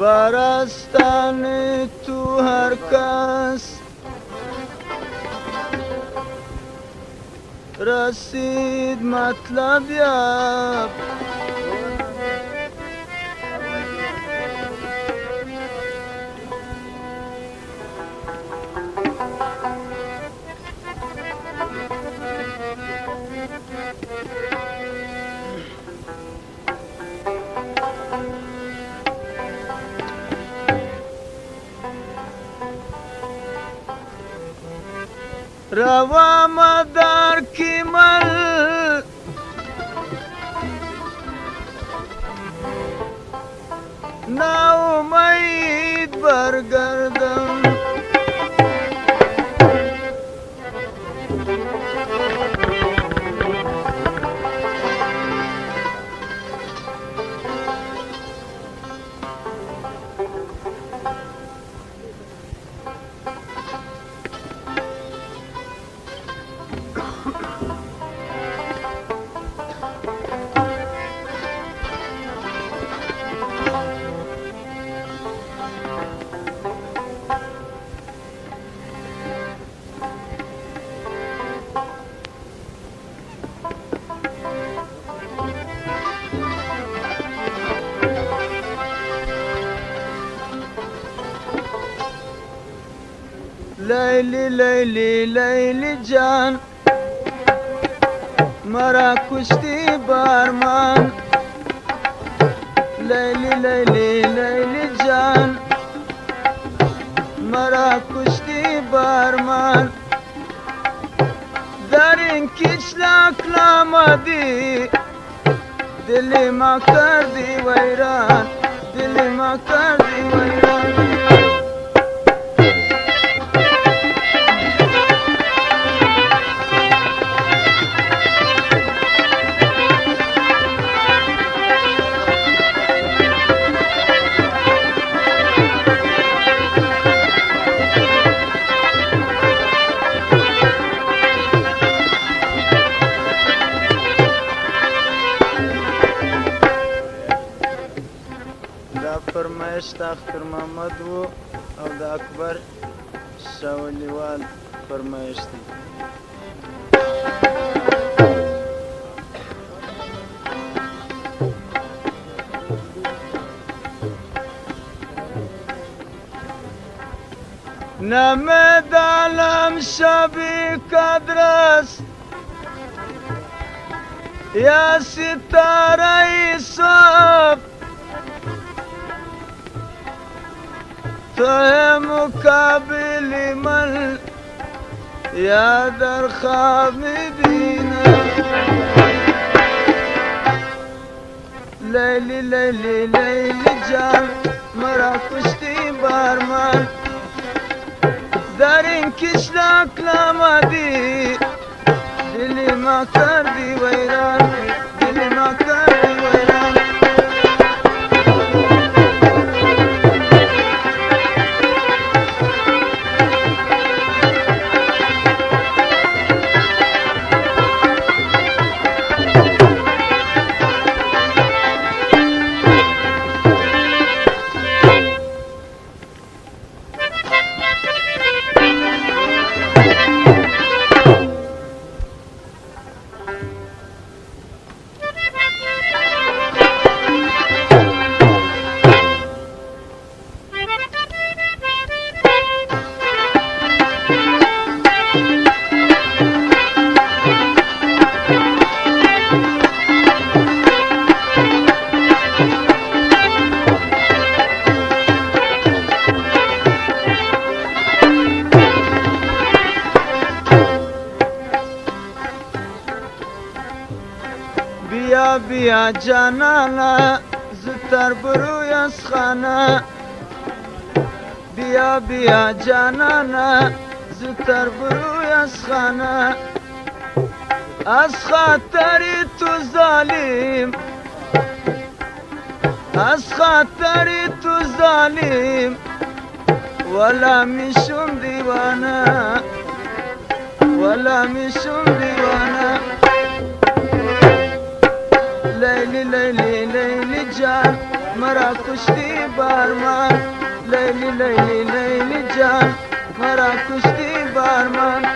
برستن تو هر کس رسید مطلب یاب روا مدار کیمل ناامید برگردم لیلی لیلی لیلی جان مرا کشتی بارمان لیلی لیلی لیلی جان مرا کشتی بارمان در این کشلاک نامدی دل ما کردی ویران دل ما کردی ویران فرمایش اختر محمد و او د اکبر شاولیوال فرمایش دی نمد عالم شبی قدر است یا ستاره صبح تو مقابل من یا در خواب میبینم لیلی لیلی لیلی جان مرا کشتی بارمان در این کشلاک نامدی دل ما کردی ویران دل ما کردی ویران بیا بیا جانانا زودتر بروی از خانه بیا بیا جانانا زودتر بروی از خانه از خاطر تو ظالم از خاطری تو ظالم ولا میشم دیوانه ولا میشم دیوانه لیلی لیلی لیلی جان مرا کشتی بارمان لیلی لیلی لیلی جان مرا کشتی بارمان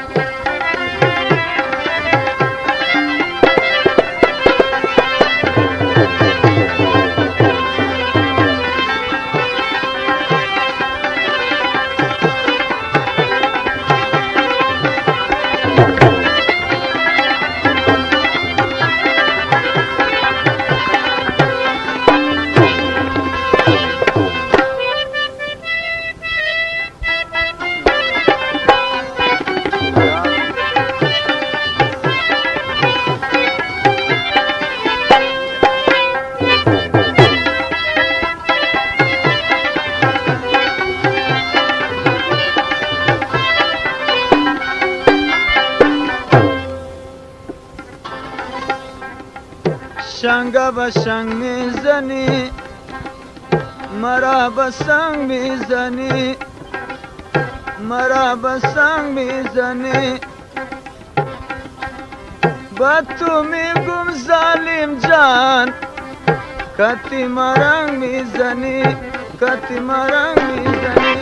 شنگا به شنگ میزنی مرا به سنگ میزنی مرا به سنگ میزنی با تو میگم ظالم جان کتی مرنگ میزنی کتی مرنگ میزنی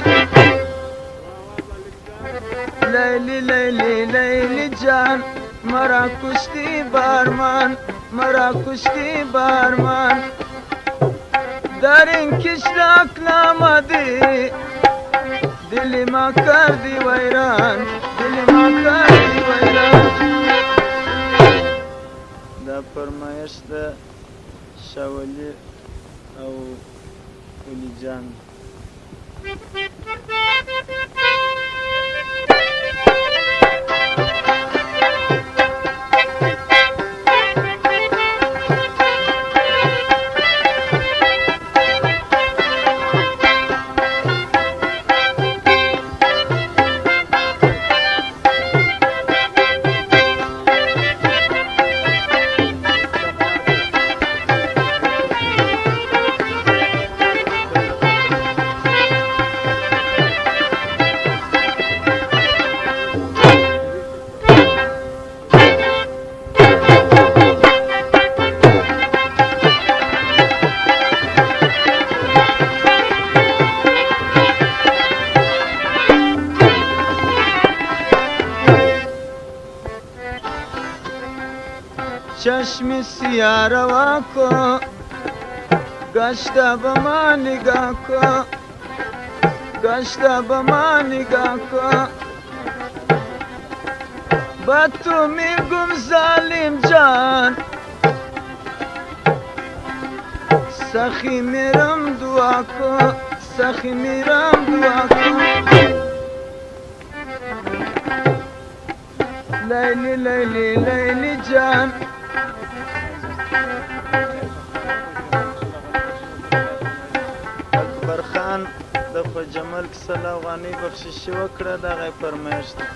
لیلی لیلی لیلی جان مرا کشتی بارمان مرا کشتی بارمان در این کشرک نامدی دلی ما کردی ویران دلی ما کردی ویران دا فرمایش ده شاولی او ولی جان چشم سیاه روا کو گشته به ما نگاه کو گشته به ما نگاه کو با تو میگم ظالم جان سخی میرم دعا کو سخی میرم دعا کو لیلی لیلی لیلی جان اکبر خان د خو جمال کیسه له افغانۍ بخشش وکړه دغه یې فرمایش ده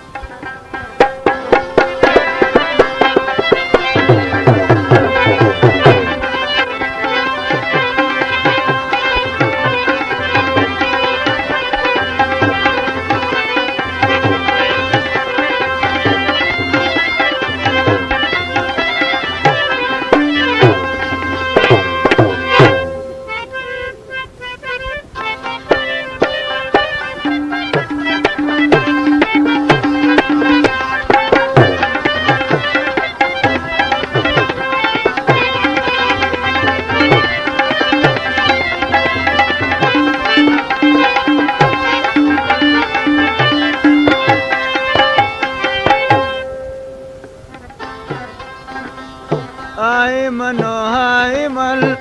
ایمن و ایمن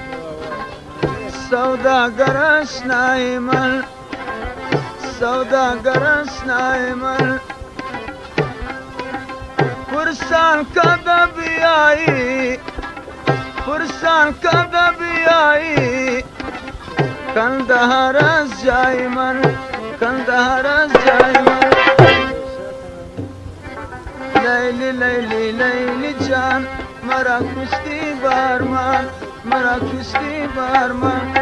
سوداگرش نایمن سوداگرش نایمن پرسان کده بیایی پرسان کده بیایی کندهار از جای من کندهار از جای من لیلی لیلی لیلی جان مرا کشتی بارمان مرا کشتی بارمان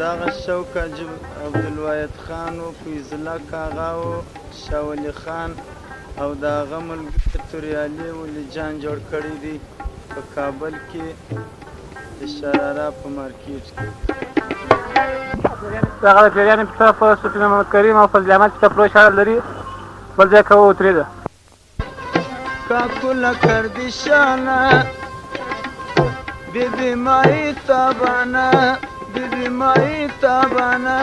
دغه شوق عبدالواحد خان و فیض الله کاغا و شاه ولی خان او د هغه ملګري توریالي ولی جان جوړ کړی دی په کابل کې د شراره په مارکیټ کې. هغه د پیریانو کیسه په سلطان محمد کریم او فضل احمد کیسه پرو اشاره لري، بل ځای که وترېده. کاکوله کردی شانه بیبی مایی تابانه بیبی مایی تابانه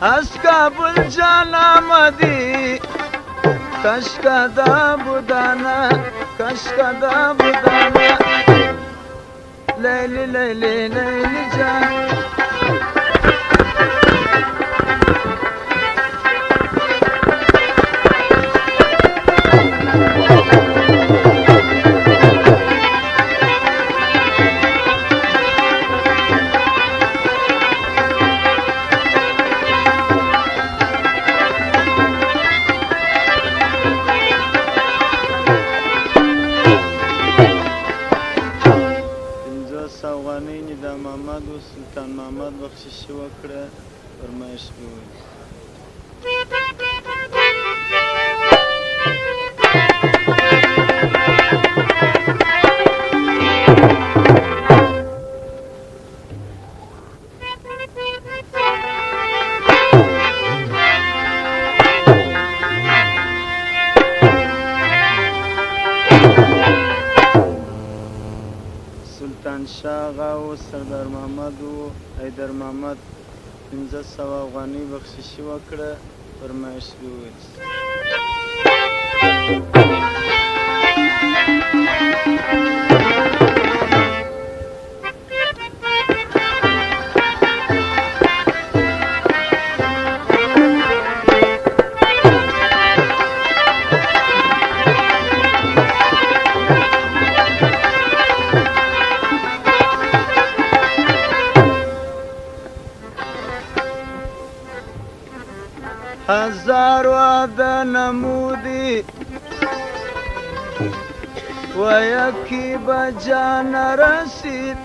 از کابل جان آمدی کشکده بودانه کشکده بودانه لیلی لیلی لیلی جان سلطان محمد بخششي وکړه فرمایش به وایي. سلطان شاه آغا و سردار محمد و حیدر محمد 1500 افغانۍ بخششي وکړه فرمایش به وویل. هزار وعده نمودی و یکی به جا نرسید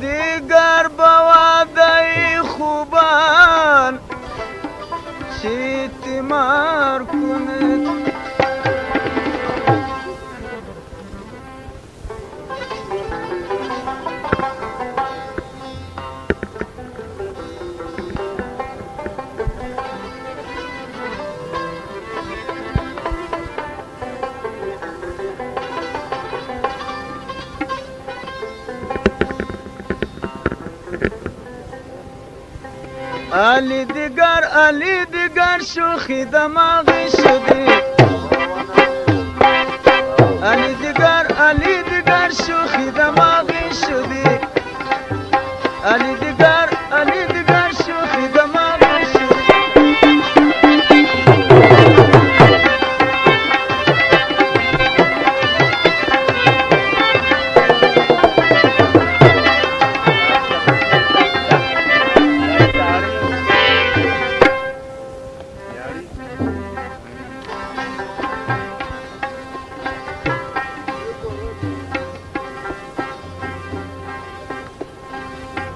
دیگر به وعده خوبان چی تیمار کنید. علی دیگر شوخی دماغی شدی علی دیگر شوخی دماغی شدی علی دیگر شوخی دماغی شدی.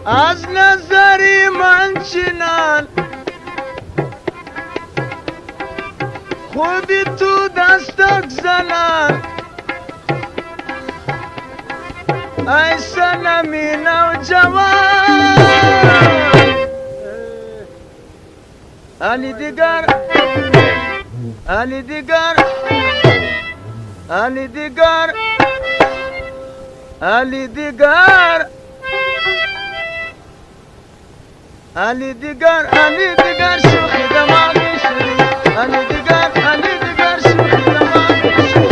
از نظری من چنان خودی تو دستک زنان ای سنمی نوجوان علی دیگر علی دیگر علی دیگر علی دیگر علی دیگر شوخی دماغی شدی علی دیگر شوخی دماغی شدی.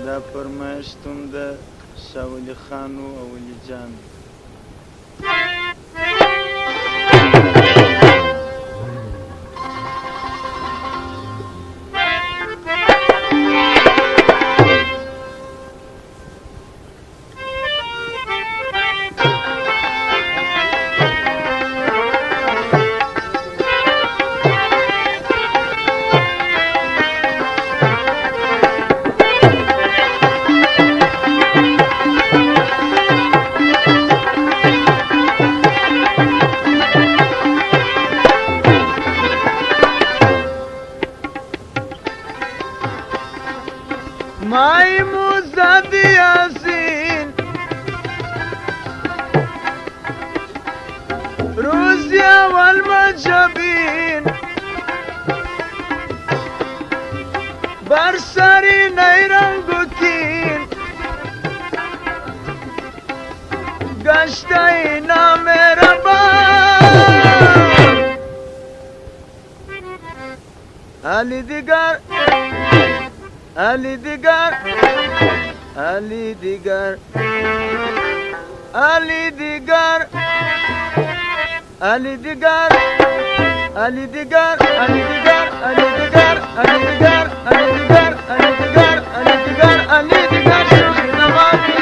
دا فرمایش توم د شاه ولی خان او ولی جان. گشته نامهربان علی دیگر علی دیگر علی دیگر علی دیگر علی دیگر علی دیگر علی دیگر علی دیگر علی دیگر علی دیگر علی دیگر علی دیگر علی دیگر شوخی نمانی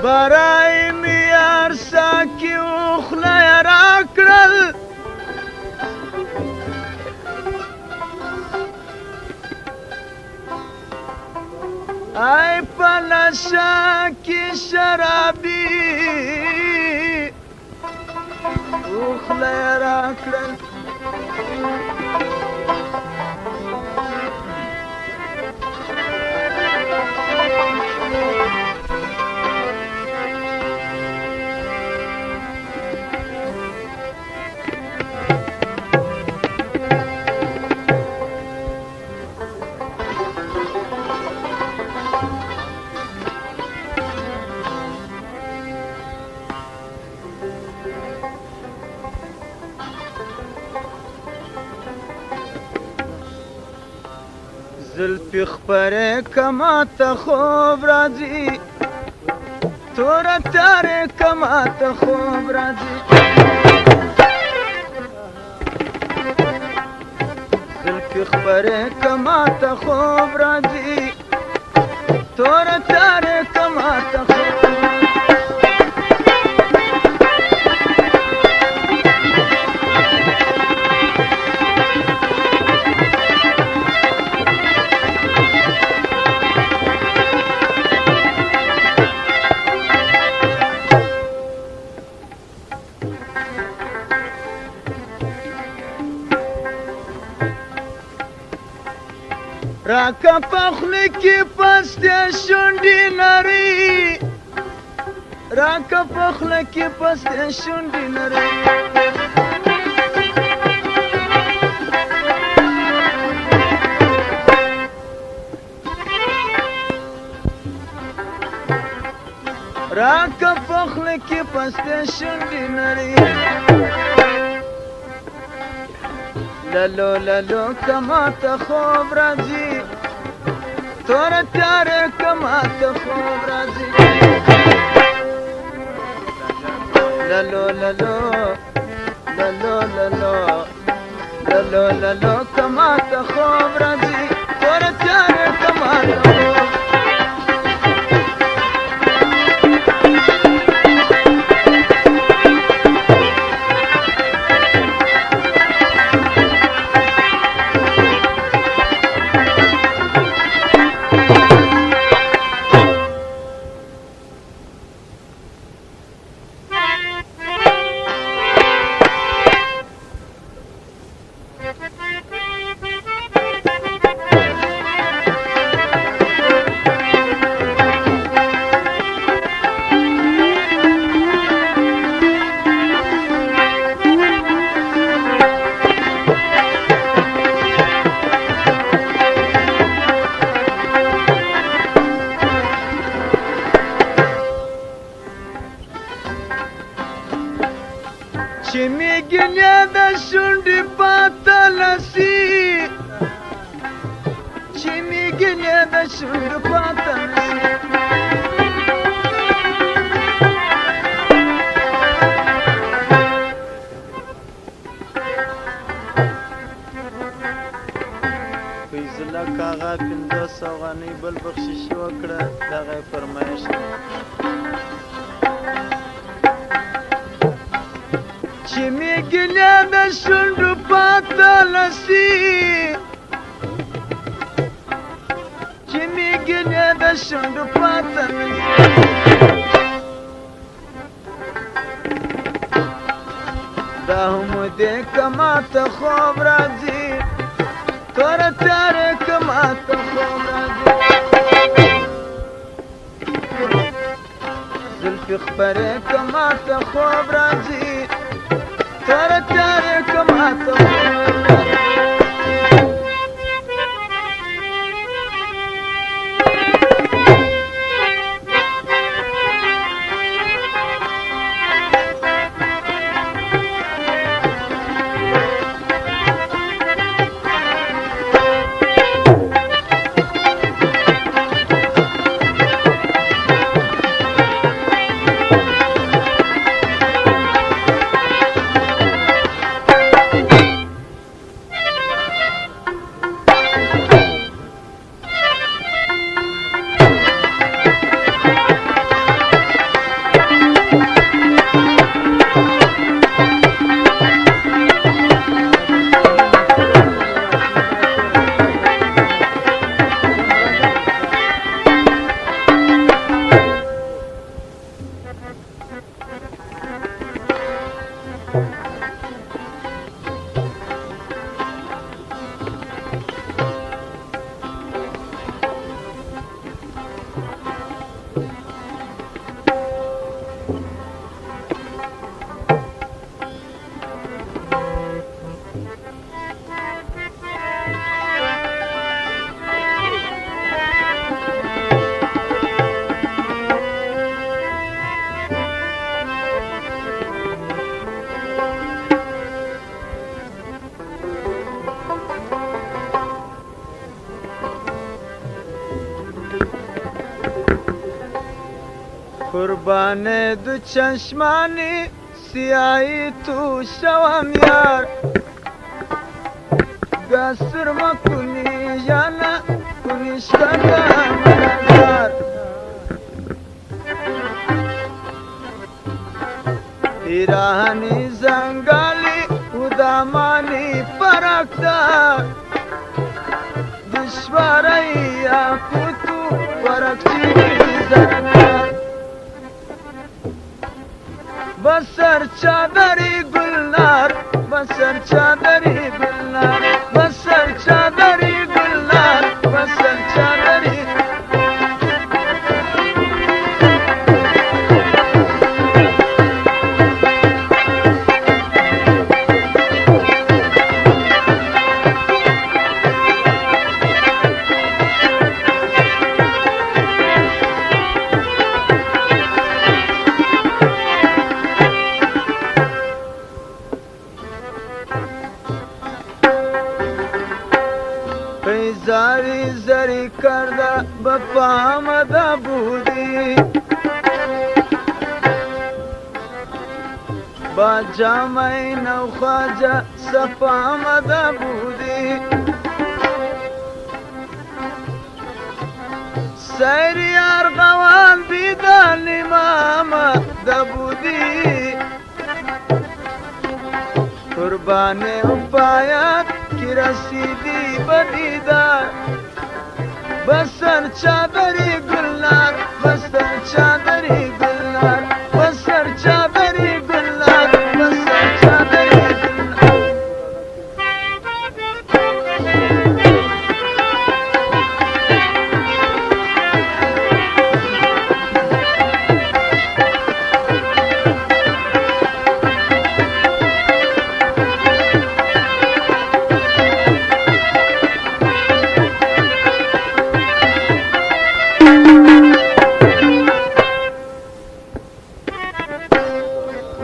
برای میار ساکی اوخلا را کرل ای پنشا کی شرابی اوخلا را کرل زلفی خبره کما تا خوب راځي تور تاره کما تا خوب راځي زلفی خبره کما تا خوب راځي تور تاره کما تا خوب راکا پخلی کی پستی شونډی نری راکا پخلی کی پستی شونډی نری راکا پخلی کی پستی شونډی نری لالو لالو کما تا خوب راځي تور تیاره کما تا خوب راځي لالو لالو لالو لالو لالو لالو کما تا خوب راځي تور تیاره کما تا خوب چې میګنیا د شونډې پاته لسی چې میګنیا د شونډې پاته لسی فیض الله کاغا 1500 غنۍ بل بخشش وکړه دغه یې فرمایش دی چې میګنیا د شونډو پاته لسی چې میګنیا د شونډو پاته لسی دا هم دې کما ته خوب راځي توره تیارې کما ته خوب راځي زلفې خپرې کما ته خوب راځي توره تیارې کما ته خوب راځي قربان دو چشمانی سیاهی تو شوم یار گسر ما کنی یا نه کنیش کردم یار پیراهنی زنگالی و دامانی پرکدار دشواری یا کتو پرکچی زنگار بسر چادری گلنار بسر چادری گلنار بسر چادری گلنار بسر چادری زاری زری کرده بپا آمده بودی با جامعه نو خواجه صفا آمده بودی سیری ارغوان بیدان امام ده بودی قربان پایت کی رسیدی بدیدار بسر چادری گلنار بسر چادری گلنار بسر چادری گلنار بسر چادری گلنار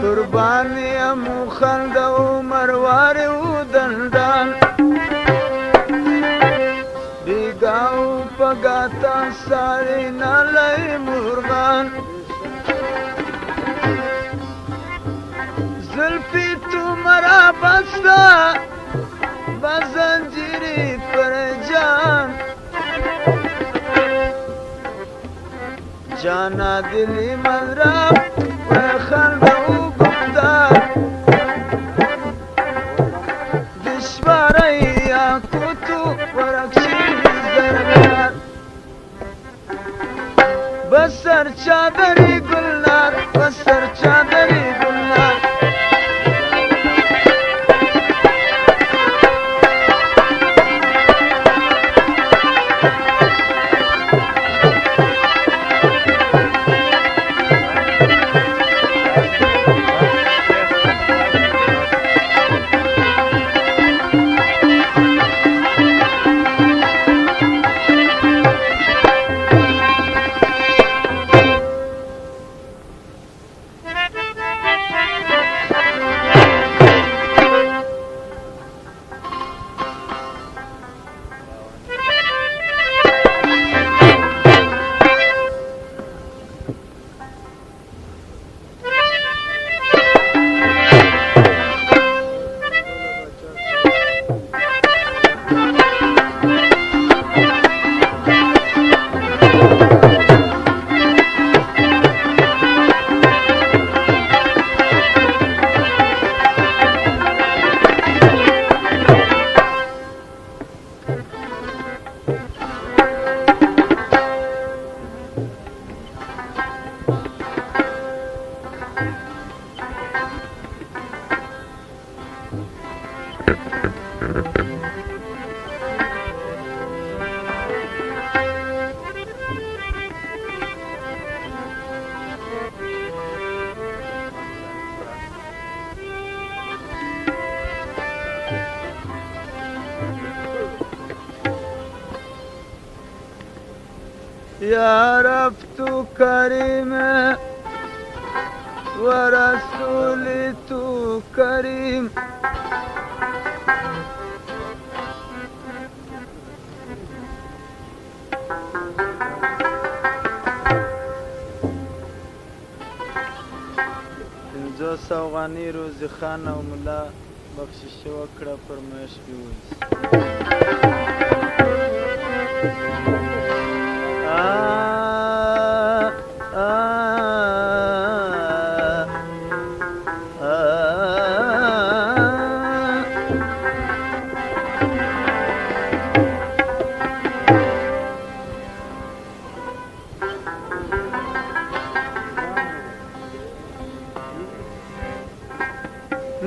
قربانی امو خند عمر واری و دندان بیگاو پگاتا ساری نالی مرغان زلفی تو مرا بستا بزنجیری پر جان جانا دلی من را پر خند و گفتار دشواری یا کتو ورکشی زرگار بسر چادری گلنار بسر چادری گلنار يا رب كريم ورسولي كريم پنځه سوغانی روزي خان او ملا بخشش وکړه فرمایش به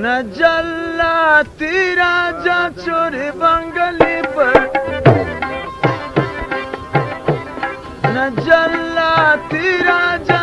नजल्ला तेरा जा चोरे बंगली पर नजल्ला तेरा जा